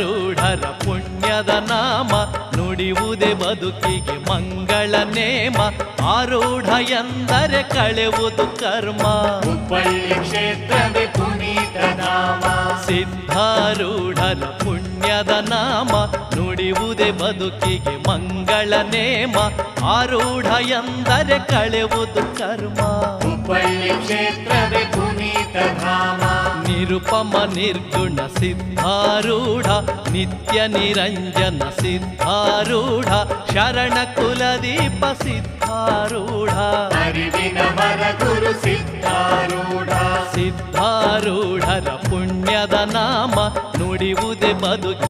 ಸಿದ್ಧಾರೂಢರ ಪುಣ್ಯದ ನಾಮ ನುಡಿಯುವುದೇ ಬದುಕಿಗೆ ಮಂಗಳ ನೇಮ. ಆರೂಢ ಎಂದರೆ ಕಳೆಯುವುದು ಕರ್ಮ. ಹುಬ್ಬಳ್ಳಿ ಕ್ಷೇತ್ರವೇ ಪುನೀತ ಧಾಮ. ಸಿದ್ಧಾರೂಢರ ಪುಣ್ಯದ ನಾಮ ನುಡಿಯುವುದೇ ಬದುಕಿಗೆ ಮಂಗಳ ನೇಮ. ಆರೂಢ ಎಂದರೆ ಕಳೆಯುವುದು ಕರ್ಮ. ಹುಬ್ಬಳ್ಳಿ ಕ್ಷೇತ್ರವೇ ಪುನೀತ ಧಾಮ. ನಿರುಪಮ ನಿರ್ಗುಣ ಸಿದ್ಧಾರೂಢ ನಿತ್ಯ ನಿರಂಜನ ಸಿದ್ಧಾರೂಢ ಶರಣ ಕುಲದೀಪ ಸಿದ್ಧಾರೂಢ. ಅರಿವಿನ ಮರ ಗುರು ಸಿದ್ಧಾರೂಢ. ಸಿದ್ಧಾರೂಢರ ಪುಣ್ಯದ ನಾಮ ನುಡಿಯುವುದೇ ಬದುಕಿ